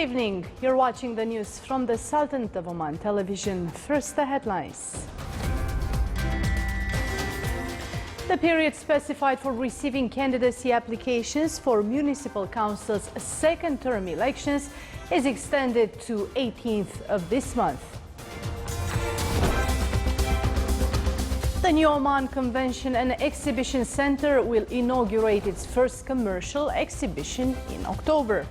evening. You're watching the news from the Sultanate of Oman television. First, the headlines. The period specified for receiving candidacy applications for municipal council's second-term elections is extended to 18th of this month. The new Oman Convention and Exhibition Center will inaugurate its first commercial exhibition in October.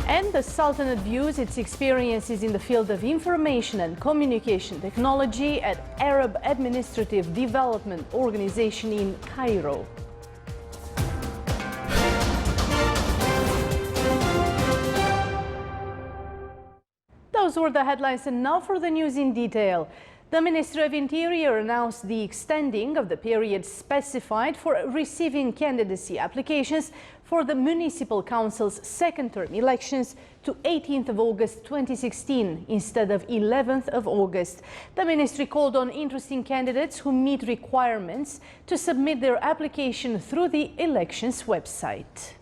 And the Sultanate views its experiences in the field of information and communication technology at Arab Administrative Development Organization in Cairo. Those were the headlines, and now for the news in detail. The Ministry of Interior announced the extending of the period specified for receiving candidacy applications for the Municipal Council's second-term elections to 18th of August 2016 instead of 11th of August. The Ministry called on interesting candidates who meet requirements to submit their application through the elections website.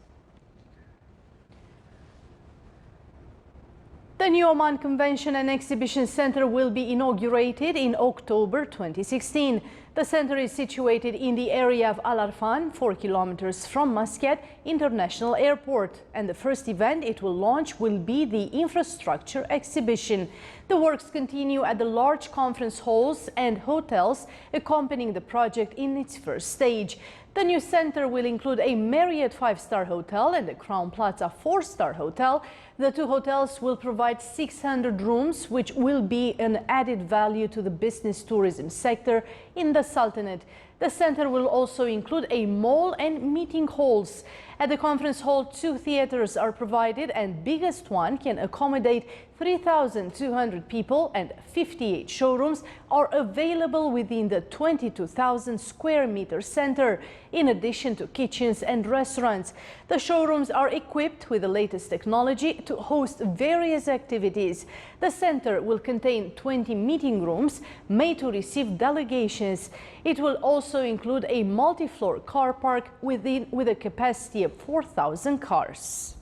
The new Oman Convention and Exhibition Center will be inaugurated in October 2016. The center is situated in the area of Al Arfan, 4 kilometers from Muscat International Airport. And the first event it will launch will be the infrastructure exhibition. The works continue at the large conference halls and hotels accompanying the project in its first stage. The new center will include a Marriott 5-star hotel and a Crown Plaza 4-star hotel. The two hotels will provide 600 rooms, which will be an added value to the business tourism sector in the Sultanate. The center will also include a mall and meeting halls. At the conference hall, 2 theaters are provided, and biggest one can accommodate 3,200 people, and 58 showrooms are available within the 22,000 square meter center, in addition to kitchens and restaurants. The showrooms are equipped with the latest technology to host various activities. The center will contain 20 meeting rooms made to receive delegations. It will also include a multi-floor car park with a capacity of 4,000 cars.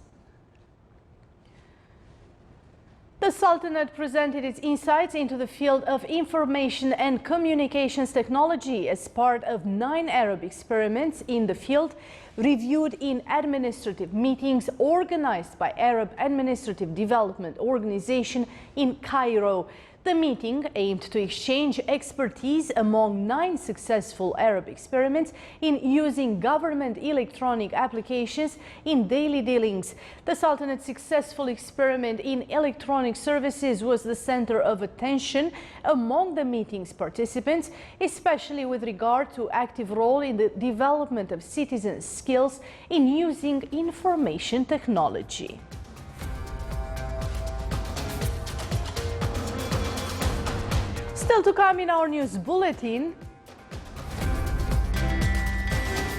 The Sultanate presented its insights into the field of information and communications technology as part of 9 Arab experiments in the field reviewed in administrative meetings organized by Arab Administrative Development Organization in Cairo. The meeting aimed to exchange expertise among 9 successful Arab experiments in using government electronic applications in daily dealings. The Sultanate's successful experiment in electronic services was the center of attention among the meeting's participants, especially with regard to active role in the development of citizens' skills in using information technology. Still to come in our news bulletin,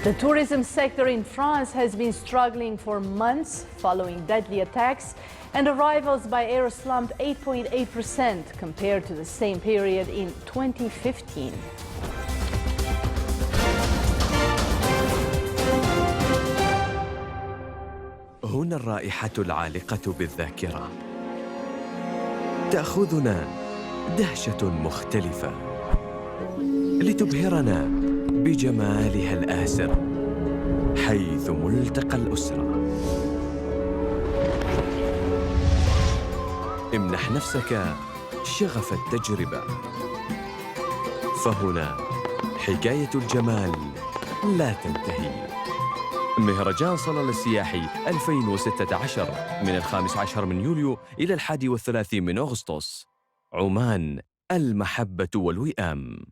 the tourism sector in France has been struggling for months following deadly attacks, and arrivals by air slumped 8.8% compared to the same period in 2015. هنا الرائحة العالقة بالذاكرة تأخذنا دهشة مختلفة لتبهرنا بجمالها الآسر حيث ملتقى الأسرة. امنح نفسك شغف التجربة، فهنا حكاية الجمال لا تنتهي. مهرجان صلالة السياحي 2016 من 15 من يوليو إلى 31 من أغسطس. عمان، المحبة والوئام.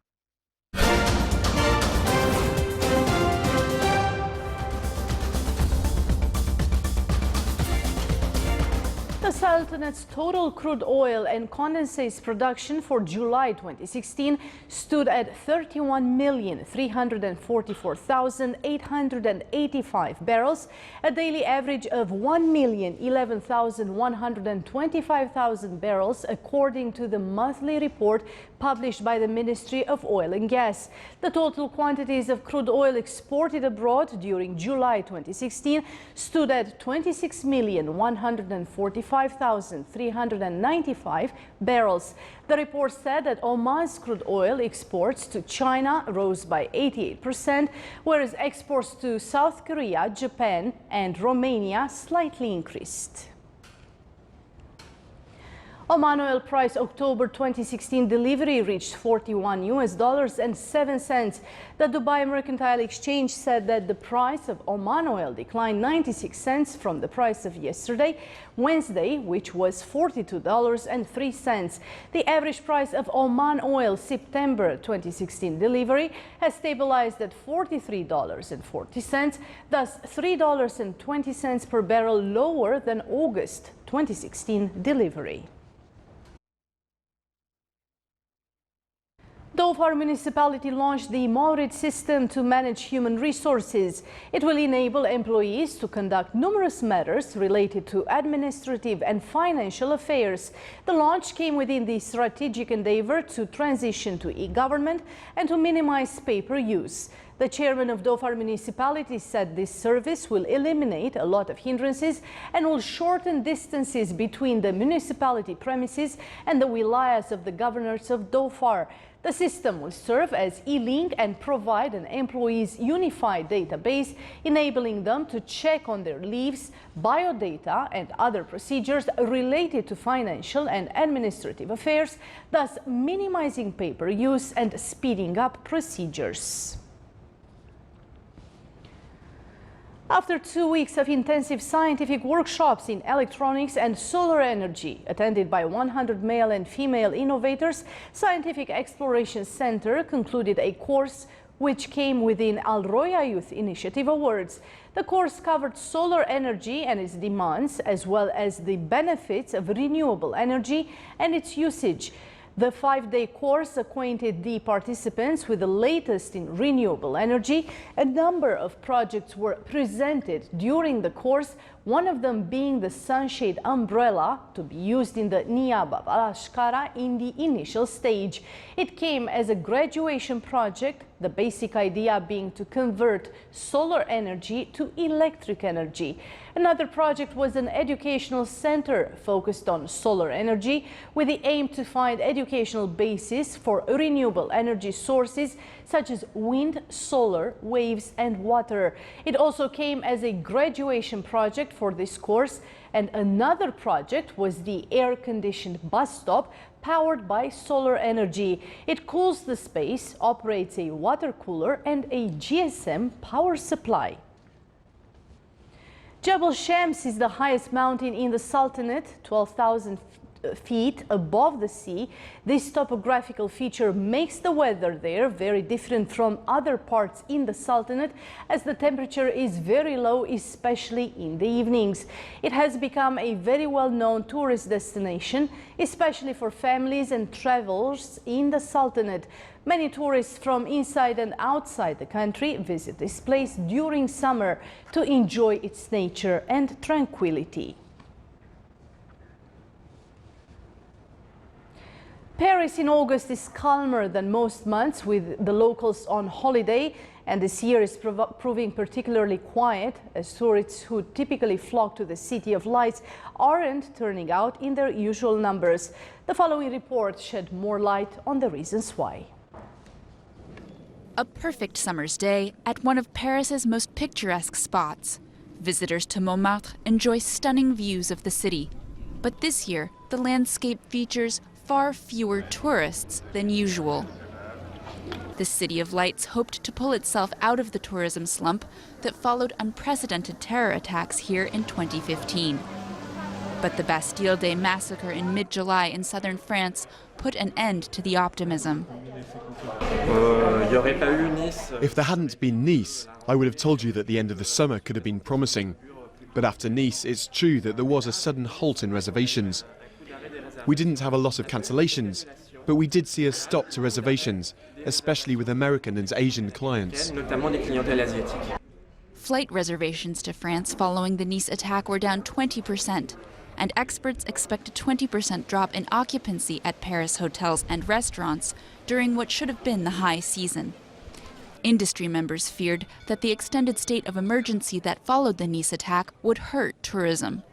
The Sultanate's total crude oil and condensates production for July 2016 stood at 31,344,885 barrels, a daily average of 1,011,125 barrels, according to the monthly report published by the Ministry of Oil and Gas. The total quantities of crude oil exported abroad during July 2016 stood at 26,145,395 barrels. The report said that Oman's crude oil exports to China rose by 88%, whereas exports to South Korea, Japan and Romania slightly increased. Oman oil price October 2016 delivery reached $41.07. The Dubai Mercantile Exchange said that the price of Oman oil declined 96 cents from the price of yesterday, Wednesday, which was $42.03. The average price of Oman oil September 2016 delivery has stabilized at $43.40, thus $3.20 per barrel lower than August 2016 delivery. Dhofar municipality launched the Maurid system to manage human resources. It will enable employees to conduct numerous matters related to administrative and financial affairs. The launch came within the strategic endeavor to transition to e-government and to minimize paper use. The chairman of Dhofar municipality said this service will eliminate a lot of hindrances and will shorten distances between the municipality premises and the wilayas of the governors of Dhofar. The system will serve as e-link and provide an employee's unified database, enabling them to check on their leaves, biodata and other procedures related to financial and administrative affairs, thus minimizing paper use and speeding up procedures. After 2 weeks of intensive scientific workshops in electronics and solar energy, attended by 100 male and female innovators, Scientific Exploration Center concluded a course which came within Al Roya Youth Initiative Awards. The course covered solar energy and its demands, as well as the benefits of renewable energy and its usage. The 5-day course acquainted the participants with the latest in renewable energy. A number of projects were presented during the course, one of them being the sunshade umbrella to be used in the Niaba of Al-Ashkara in the initial stage. It came as a graduation project, the basic idea being to convert solar energy to electric energy. Another project was an educational center focused on solar energy, with the aim to find educational basis for renewable energy sources such as wind, solar, waves and water. It also came as a graduation project for this course, and another project was the air-conditioned bus stop powered by solar energy. It cools the space, operates a water cooler and a GSM power supply. Jebel Shams is the highest mountain in the Sultanate, 12,000 feet above the sea. This topographical feature makes the weather there very different from other parts in the Sultanate, as the temperature is very low, especially in the evenings. It has become a very well-known tourist destination, especially for families and travelers in the Sultanate. Many tourists from inside and outside the country visit this place during summer to enjoy its nature and tranquility. Paris in August is calmer than most months, with the locals on holiday, and this year is proving particularly quiet, as tourists who typically flock to the City of Lights aren't turning out in their usual numbers. The following report shed more light on the reasons why. A perfect summer's day at one of Paris's most picturesque spots. Visitors to Montmartre enjoy stunning views of the city. But this year, the landscape features far fewer tourists than usual. The City of Lights hoped to pull itself out of the tourism slump that followed unprecedented terror attacks here in 2015. But the Bastille Day massacre in mid-July in southern France put an end to the optimism. If there hadn't been Nice, I would have told you that the end of the summer could have been promising. But after Nice, it's true that there was a sudden halt in reservations. We didn't have a lot of cancellations, but we did see a stop to reservations, especially with American and Asian clients. Flight reservations to France following the Nice attack were down 20%, and experts expect a 20% drop in occupancy at Paris hotels and restaurants during what should have been the high season. Industry members feared that the extended state of emergency that followed the Nice attack would hurt tourism.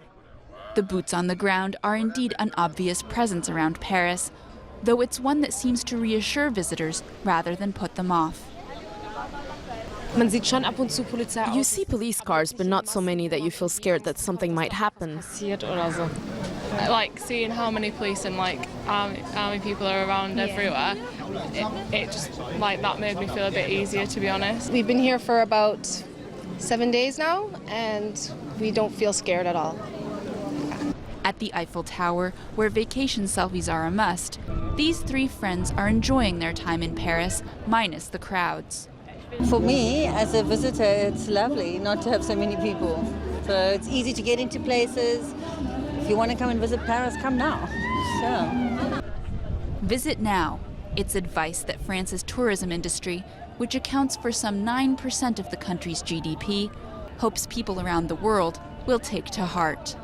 The boots on the ground are indeed an obvious presence around Paris, though it's one that seems to reassure visitors rather than put them off. You see police cars, but not so many that you feel scared that something might happen. Like seeing how many police and army people are around everywhere, it just that made me feel a bit easier, to be honest. We've been here for about 7 days now, and we don't feel scared at all. At the Eiffel Tower, where vacation selfies are a must, these three friends are enjoying their time in Paris, minus the crowds. For me, as a visitor, it's lovely not to have so many people. So it's easy to get into places. If you want to come and visit Paris, come now. So. Visit now. It's advice that France's tourism industry, which accounts for some 9% of the country's GDP, hopes people around the world will take to heart.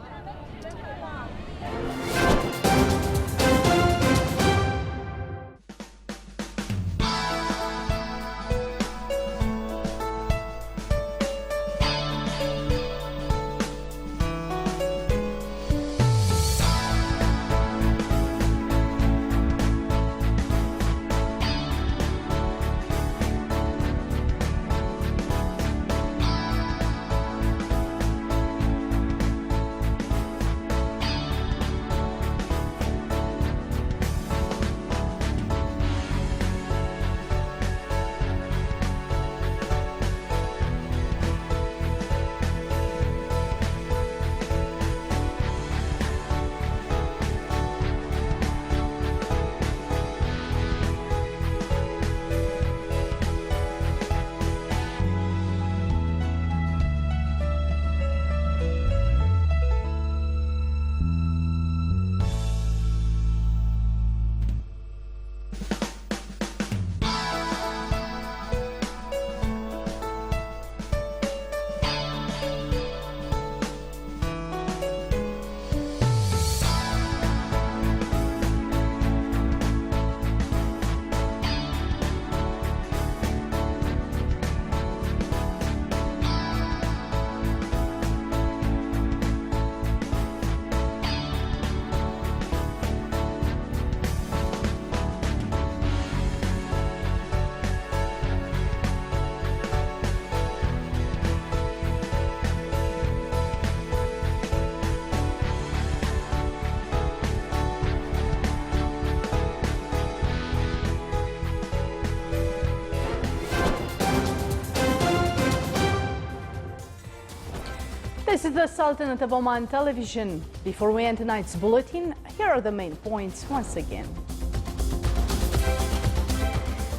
This is the Sultanate of Oman television. Before we end tonight's bulletin, here are the main points once again.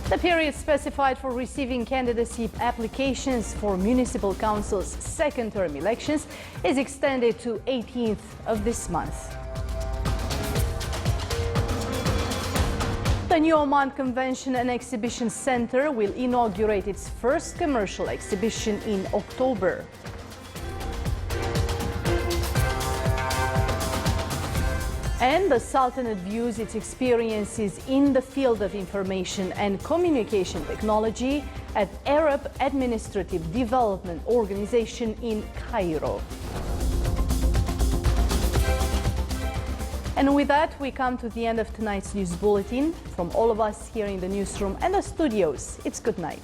The period specified for receiving candidacy applications for municipal council's second-term elections is extended to 18th of this month. The new Oman Convention and Exhibition Center will inaugurate its first commercial exhibition in October. And the Sultanate views its experiences in the field of information and communication technology at Arab Administrative Development Organization in Cairo. And with that, we come to the end of tonight's news bulletin. From all of us here in the newsroom and the studios, it's good night.